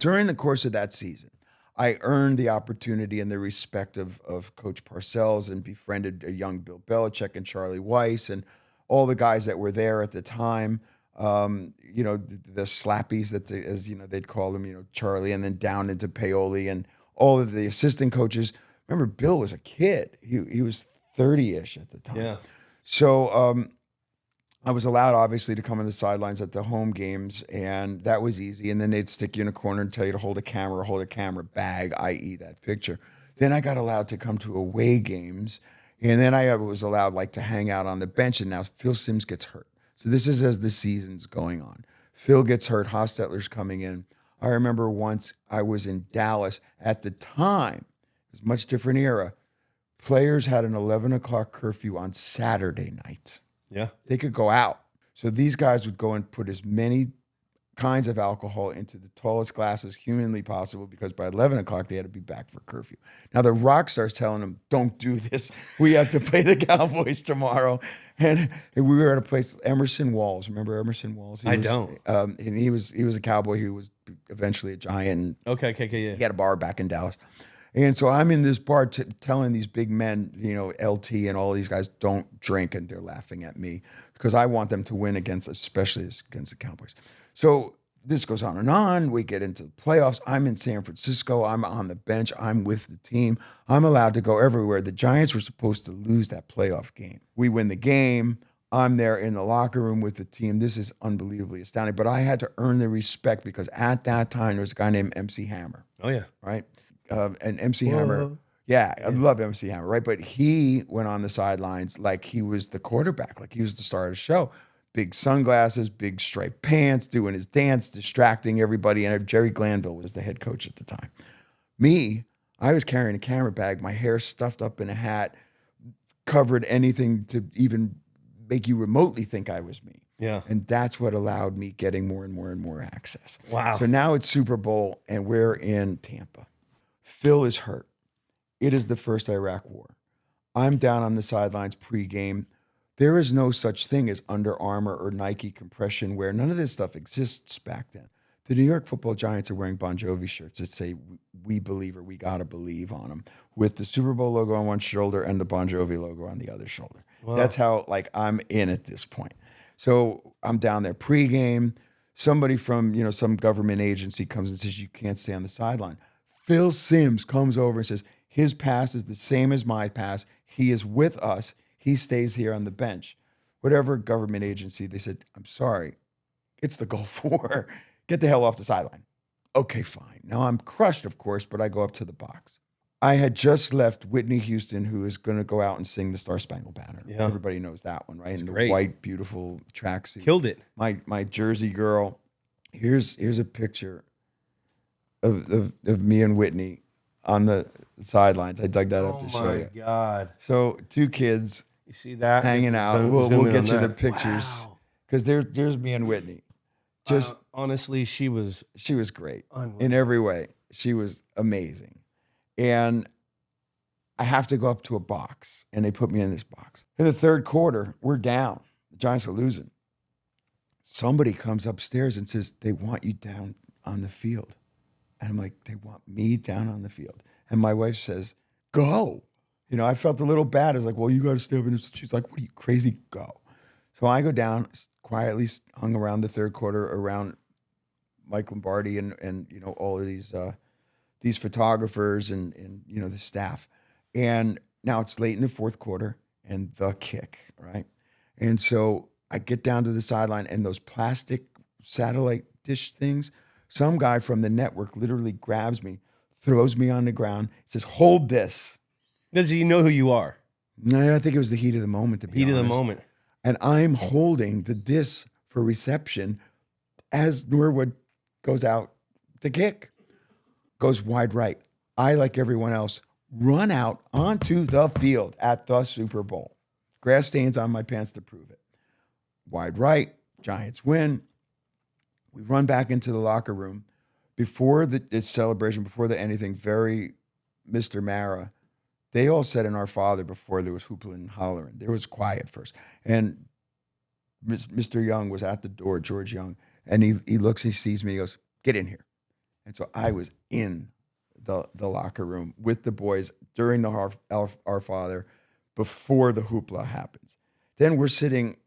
during the course of that season, I earned the opportunity and the respect of Coach Parcells and befriended a young Bill Belichick and Charlie Weiss and all the guys that were there at the time. The slappies as they'd call them, Charlie, and then down into Paoli and all of the assistant coaches. Remember, Bill was a kid. He was 30-ish at the time. Yeah. So I was allowed, obviously, to come on the sidelines at the home games, and that was easy. And then they'd stick you in a corner and tell you to hold a camera bag, i.e. that picture. Then I got allowed to come to away games, and then I was allowed to hang out on the bench. And now Phil Simms gets hurt. So this is as the season's going on. Phil gets hurt. Hostetler's coming in. I remember once I was in Dallas at the time. It was a much different era. Players had an 11 o'clock curfew on Saturday nights. Yeah. They could go out. So these guys would go and put as many kinds of alcohol into the tallest glasses humanly possible because by 11 o'clock they had to be back for curfew. Now the rock star's telling them, don't do this. We have to play the Cowboys tomorrow. And we were at a place, Emerson Walls. Remember Emerson Walls? I don't. And he was a Cowboy who was eventually a Giant. Okay, yeah. He had a bar back in Dallas. And so I'm in this bar telling these big men, LT and all these guys, don't drink, and they're laughing at me because I want them to win especially against the Cowboys. So this goes on and on. We get into the playoffs. I'm in San Francisco. I'm on the bench. I'm with the team. I'm allowed to go everywhere. The Giants were supposed to lose that playoff game. We win the game. I'm there in the locker room with the team. This is unbelievably astounding. But I had to earn the respect because at that time there was a guy named MC Hammer. Oh, yeah. Right? And MC Hammer, I love MC Hammer, right? But he went on the sidelines like he was the quarterback, like he was the star of the show. Big sunglasses, big striped pants, doing his dance, distracting everybody. And Jerry Glanville was the head coach at the time. Me, I was carrying a camera bag, my hair stuffed up in a hat, covered anything to even make you remotely think I was me. Yeah. And that's what allowed me getting more and more and more access. Wow. So now it's Super Bowl and we're in Tampa. Phil is hurt. It is the first Iraq War. I'm down on the sidelines pregame. There is no such thing as Under Armour or Nike compression wear. None of this stuff exists back then. The New York Football Giants are wearing Bon Jovi shirts that say "We Believe" or "We Gotta Believe" on them, with the Super Bowl logo on one shoulder and the Bon Jovi logo on the other shoulder. Wow. That's how I'm in at this point. So I'm down there pregame. Somebody from some government agency comes and says you can't stay on the sideline. Phil Simms comes over and says, his pass is the same as my pass. He is with us. He stays here on the bench. Whatever government agency, they said, I'm sorry, it's the Gulf War. Get the hell off the sideline. Okay, fine. Now I'm crushed, of course, but I go up to the box. I had just left Whitney Houston, who is going to go out and sing the Star Spangled Banner. Yeah. Everybody knows that one, right? In the white, beautiful tracksuit. Killed it. My Jersey girl. Here's a picture of me and Whitney on the sidelines. I dug that up to show you. Oh my God. So 2 kids You see that? hanging out. We'll get you the pictures because there's me and Whitney. Just honestly, she was great in every way. She was amazing. And I have to go up to a box, and they put me in this box. In the third quarter, we're down. The Giants are losing. Somebody comes upstairs and says, they want you down on the field. And I'm like, they want me down on the field. And my wife says, go. I felt a little bad. I was like, well, you got to stay up. And she's like, what are you, crazy? Go. So I go down, quietly hung around the third quarter around Mike Lombardi and all of these photographers and the staff. And now it's late in the fourth quarter and the kick, right? And so I get down to the sideline and those plastic satellite dish things, some guy from the network literally grabs me, throws me on the ground, says, hold this. Does he know who you are? No, I think it was the heat of the moment, to be honest. Heat of the moment. And I'm holding the disc for reception as Norwood goes out to kick. Goes wide right. I, like everyone else, run out onto the field at the Super Bowl. Grass stains on my pants to prove it. Wide right, Giants win. We run back into the locker room. Before the celebration, before the anything, very Mr. Mara, they all said in Our Father before there was hoopling and hollering. There was quiet first. And Mr. Young was at the door, George Young, and he looks, he sees me, he goes, get in here. And so I was in the locker room with the boys during the Our Father before the hoopla happens. Then we're sitting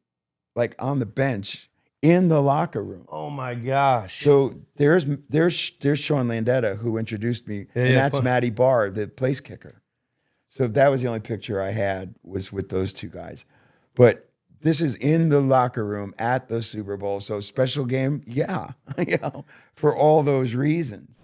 like on the bench in the locker room. Oh my gosh. So there's Sean Landetta who introduced me, Yeah, and yeah, that's fun. Matty Barr, the place kicker. So that was the only picture I had was with those two guys. But this is in the locker room at the Super Bowl. So special game, yeah, for all those reasons.